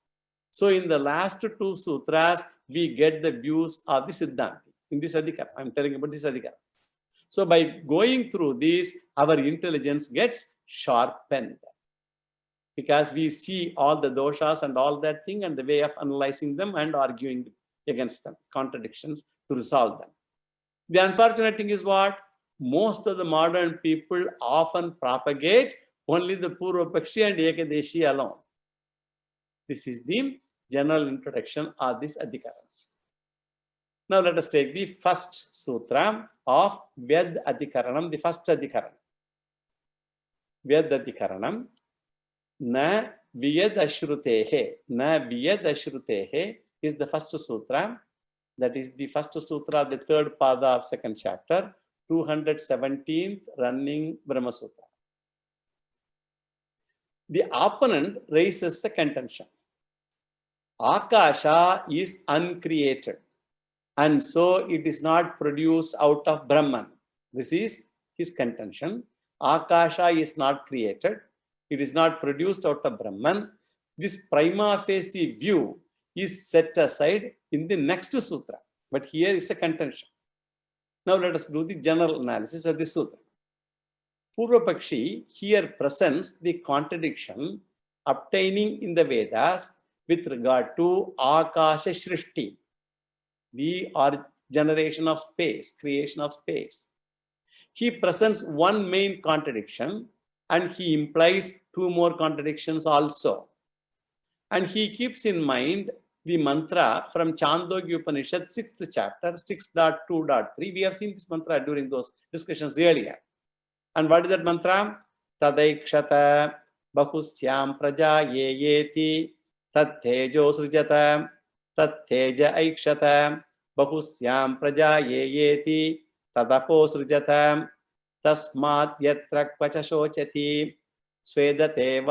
So in the last two sutras, we get the views of the Siddhanti. In this Adhikara, I'm telling about this Adhikara. So by going through this, our intelligence gets sharpened. Because we see all the doshas and all that thing and the way of analyzing them and arguing against them, contradictions to resolve them. The unfortunate thing is what? Most of the modern people often propagate only the Purvapakshi and Ekadeshi alone. This is the general introduction of this Adhikaran. Now let us take the first sutra of Vyad Adhikaranam, the first Adhikaran. Vyad Adhikaranam. Na Vyad Ashrutehe. Na Vyad Ashrutehe is the first sutra. That is the first sutra, the third pada of second chapter, 217th running Brahma Sutra. The opponent raises a contention. Akasha is uncreated, and so it is not produced out of Brahman. This is his contention. Akasha is not created. It is not produced out of Brahman. This prima facie view is set aside in the next sutra. But here is a contention. Now let us do the general analysis of this sutra. Purvapakshi here presents the contradiction obtaining in the Vedas with regard to Akasha Shrishti, the generation of space, creation of space. He presents one main contradiction and he implies two more contradictions also. And he keeps in mind the mantra from Chandogya Upanishad, 6th chapter, 6.2.3. We have seen this mantra during those discussions earlier. And what is that mantra? Tadaikshata bahusyam praja yeyeti tat tejo srijata tat teja aikshata bahusyam praja yeyeti tadapo srijata tasmat yatra kvacha shochati svedate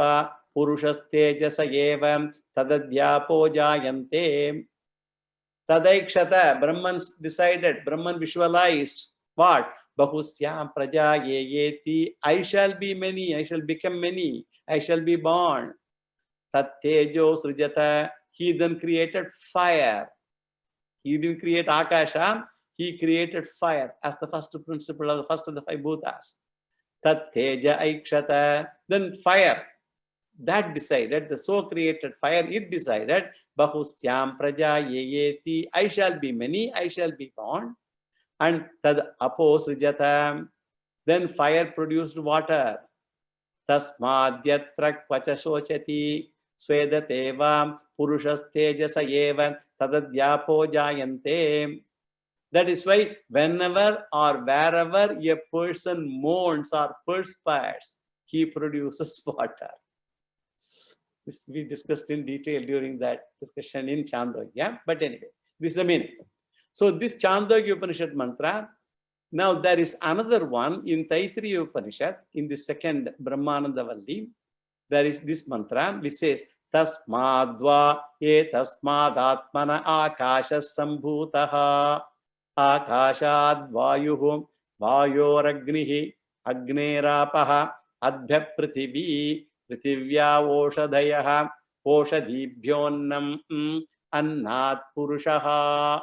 purushastejasa eva tadadhyapo jayante. Tadaikshata, Brahman decided, Brahman visualized what? Bahusyam praja yeyeti, I shall be many, I shall become many, I shall be born. Tat tejo srijata, he then created fire. He didn't create Akasha, he created fire as the first principle of the first of the five bhutas. Tat teja aikshata, then fire. That decided, the so created fire, it decided, Bahusyam praja yeyeti, I shall be many, I shall be born. And tad apo srijata, then fire produced water. Tasmadyatra kvacha shochati, svedate purushastejasa eva tadadhyapo jayante. That is why whenever or wherever a person mourns or perspires, he produces water. This we discussed in detail during that discussion in Chandogya. But anyway, this is the meaning. So this Chandogya Upanishad mantra, now there is another one in Taittiriya Upanishad, in the second Brahmananda Valli. There is this mantra which says, Tasmadva e tasmadatmana akasha sambhutaha akashad vayuhum vayoragnihi agnerapaha adbhya prithivi prithivya oshadhayaha oshadibhyonnam annat purushaha.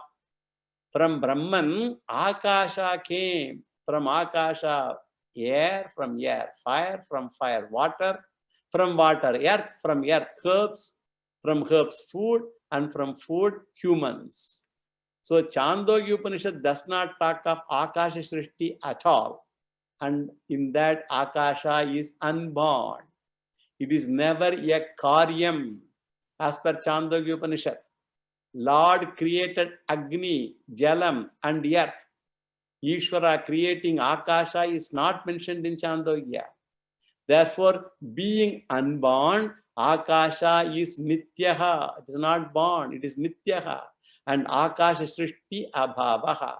From Brahman, Akasha came. From Akasha, air, from air, fire, from fire, water, from water, earth, from earth, herbs, from herbs, food, and from food, humans. So Chandogya Upanishad does not talk of Akasha Srishti at all. And in that, Akasha is unborn. It is never a Karyam. As per Chandogya Upanishad, Lord created Agni, Jalam, and earth. Ishvara creating Akasha is not mentioned in Chandogya. Therefore, being unborn, Akasha is Nityaha. It is not born, it is Nityaha. And Akasha Srishti Abhavaha.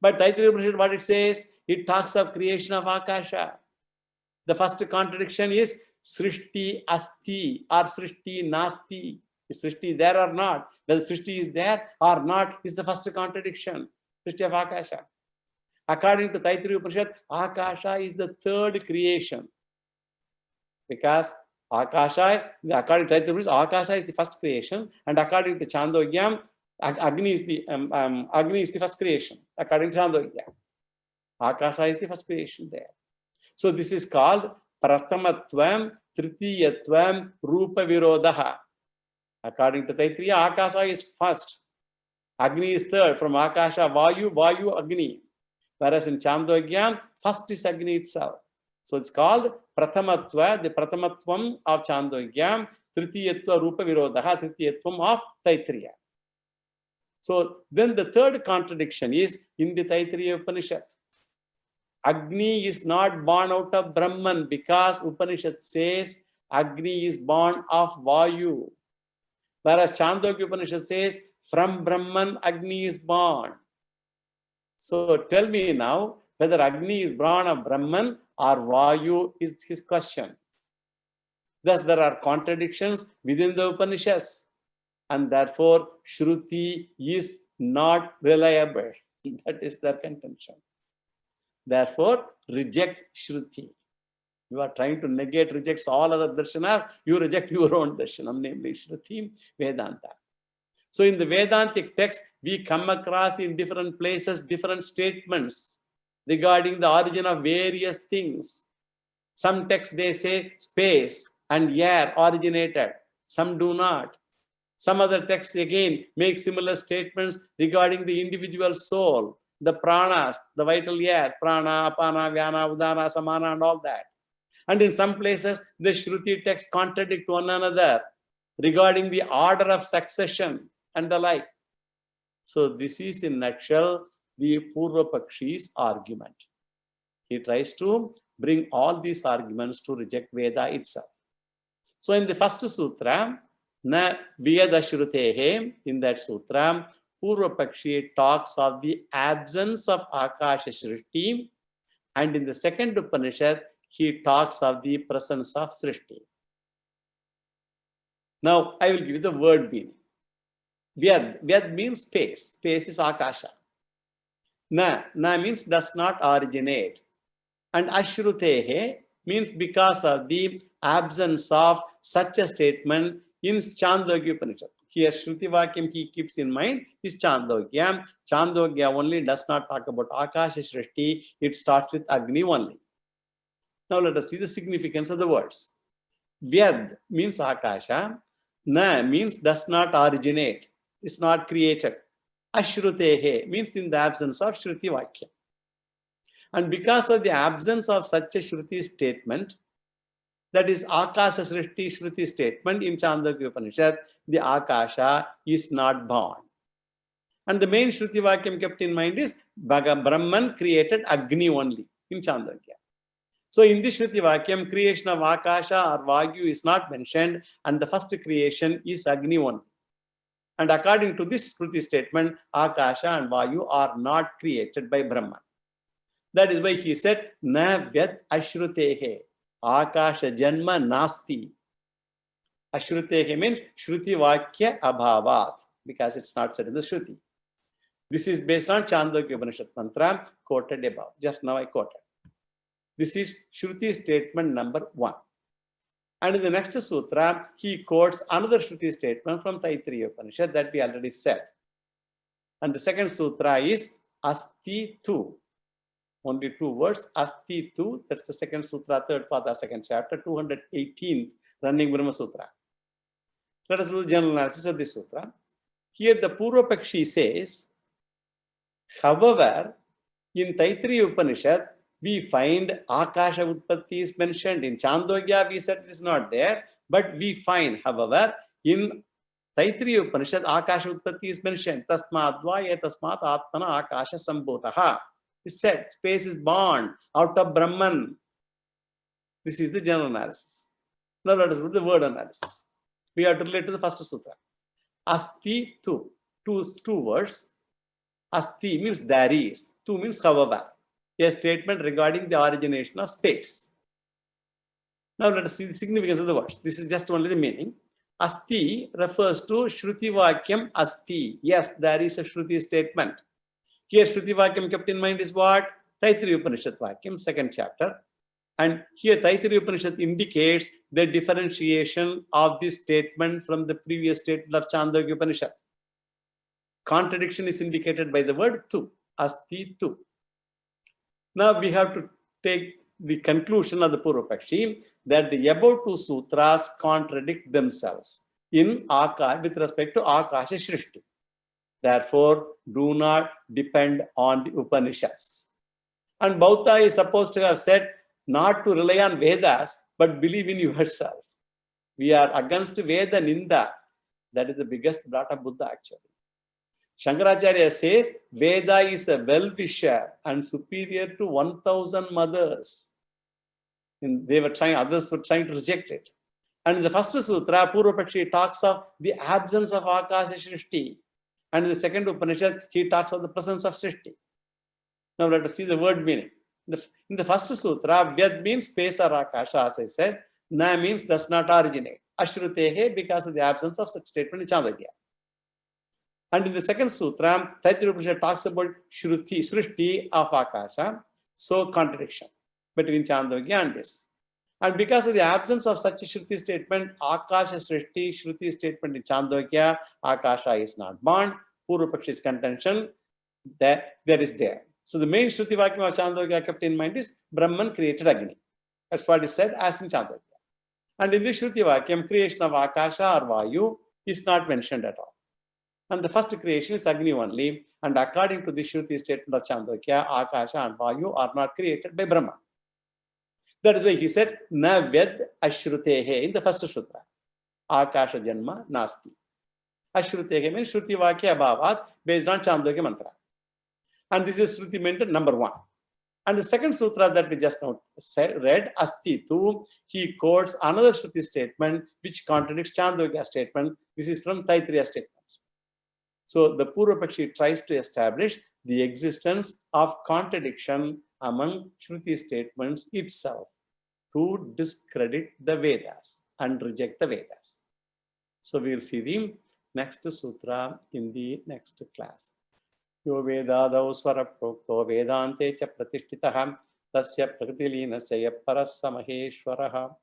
But Taittiriya Upanishad, what it says? It talks of creation of Akasha. The first contradiction is Srishti Asti or Srishti Nasti. Is Srishti there or not? Whether Srishti is there or not is the first contradiction. Srishti of Akasha. According to Taittiriya Upanishad, Akasha is the third creation. Because Akasha, according to Taittiriya Upanishad, Akasha is the first creation, and according to Chandogya, Agni is the first creation. According to Chandogya, Akasha is the first creation there. So this is called Prathamatvam, Tritiyatvam, Rupa Virodaha. According to Taittiriya, Akasha is first. Agni is third. From Akasha, Vayu, Vayu, Agni. Whereas in Chandogya, first is Agni itself. So it's called Prathamatva, the Prathamatvam of Chandogya, Tritiyatva, Rupa Virodaha, Tritiyatvam of Taittiriya. So then the third contradiction is in the Taittiriya Upanishad. Agni is not born out of Brahman because Upanishad says Agni is born of Vayu. Whereas Chandogya Upanishad says from Brahman Agni is born. So tell me now whether Agni is born of Brahman or Vayu is his question. Thus there are contradictions within the Upanishads, and therefore Shruti is not reliable. That is their contention. Therefore, reject Shruti. You are trying to negate, reject all other darshanas, you reject your own darshanam, namely Shruti, Vedanta. So in the Vedantic text, we come across in different places different statements regarding the origin of various things. Some texts they say space and air originated, some do not. Some other texts again make similar statements regarding the individual soul, the pranas, the vital air, prana, apana, vyana, udana, samana, and all that. And in some places, the Shruti texts contradict one another regarding the order of succession and the like. So this is in a nutshell the Purva Pakshi's argument. He tries to bring all these arguments to reject Veda itself. So in the first sutra, Na Vyada Shrutehe, in that sutra, Purva Pakshi talks of the absence of Akasha Srishti, and in the second Upanishad, he talks of the presence of Srishti. Now, I will give you the word meaning. Vyad. Vyad means space. Space is Akasha. Na means does not originate. And Ashrutehe means because of the absence of such a statement in Chandogya Upanishad. Here, Shruti Vakyam he keeps in mind is Chandogya. Chandogya only does not talk about Akasha Srishti. It starts with Agni only. Now let us see the significance of the words. Vyad means Akasha. Na means does not originate. Is not created. Ashrutehe means in the absence of Shruti Vakyam. And because of the absence of such a Shruti statement, that is Akasha Srishti Shruti statement in Chandogya Upanishad, the Akasha is not born. And the main Shruti Vakyam kept in mind is Brahman created Agni only in Chandogya. So in this Shruti Vakyam, creation of Akasha or Vayu is not mentioned, and the first creation is Agni only. And according to this Shruti statement, Akasha and Vayu are not created by Brahman. That is why he said, Na Vyat Ashrutehe. Akasha Janma Nasti. Ashrutehe means Shruti Vakya Abhavat, because it's not said in the Shruti. This is based on Chandogya Upanishad mantra quoted above. Just now I quoted. This is Shruti statement number 1. And in the next sutra, he quotes another Shruti statement from Taittiriya Upanishad that we already said. And the second sutra is Asti Tu. Only 2 words, Asti Tu. That's the second sutra, third pada, second chapter, 218th running Brahma Sutra. Let us do the general analysis of this sutra. Here the Purva Pakshi says, however, in Taittiriya Upanishad, we find Akasha Utpatti is mentioned. In Chandogya, we said it is not there, but we find, however, in Taittiriya Upanishad, Akasha Utpatti is mentioned. Tasmadva tasmat atmana Akasha sambhutaha. It said space is born out of Brahman. This is the general analysis. Now let us do the word analysis. We have to relate to the first sutra. Asti tu. Two words. Asti means there is. Tu means however. A statement regarding the origination of space. Now let us see the significance of the words. This is just only the meaning. Asti refers to Shruti Vakyam Asti. Yes, there is a Shruti statement. Here Shruti Vakyam kept in mind is what? Taittiriya Upanishad Vakyam, second chapter. And here Taittiriya Upanishad indicates the differentiation of this statement from the previous statement of Chandogya Upanishad. Contradiction is indicated by the word tu. Asti tu. Now we have to take the conclusion of the Purva Pakshi that the above two sutras contradict themselves with respect to Akasha Shrishti. Therefore, do not depend on the Upanishads. And Bauta is supposed to have said not to rely on Vedas, but believe in yourself. We are against Veda Ninda. That is the biggest blot of Buddha actually. Shankaracharya says Veda is a well-wisher and superior to 1,000 mothers. And others were trying to reject it. And in the first sutra, Purva Pakshi talks of the absence of Akasha Shrishti. And in the second Upanishad, he talks of the presence of Srishti. Now let us see the word meaning. In the first sutra, Vyad means space or Akasha, as I said. Na means does not originate. Ashrutehe, because of the absence of such statement in Chandogya. And in the second sutra, Taittiriya Upanishad talks about Shruti, Srishti of Akasha. So contradiction between Chandogya and this. And because of the absence of such a Shruti statement, Akasha Srishti, Shruti statement in Chandogya, Akasha is not born. Purva Pakshi's contention that is there. So the main Shruti Vakyam of Chandogya kept in mind is Brahman created Agni. That's what is said as in Chandogya. And in this Shruti Vakyam, creation of Akasha or Vayu is not mentioned at all. And the first creation is Agni only. And according to the Shruti statement of Chandogya, Akasha and Vayu are not created by Brahma. That is why he said, Na Vyad Ashrutehe in the first sutra. Akasha Janma Nasti. Ashrutehe means Shruti Vakya Bhavat based on Chandogya mantra. And this is Shruti mentioned number 1. And the second sutra that we just now read, Asti Tu, he quotes another Shruti statement which contradicts Chandogya statement. This is from Taittiriya statements. So the Purva Pakshi tries to establish the existence of contradiction among Shruti statements itself to discredit the Vedas and reject the Vedas. So we will see the next sutra in the next class. Yo Vedadau Swara Prokto Vedante Cha Pratishtitaha Tasya Prakritileenasya Parassa Maheshwaraha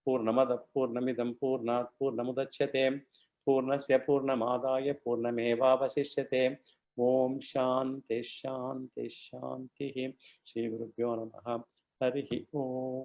Purnamada Purnamidam Purnat Purnamudachyate Purnasya Purnamadaya Purnameva Vasishyate Om Shanti Shanti Shanti Shri Guru Namaha Harihi Om.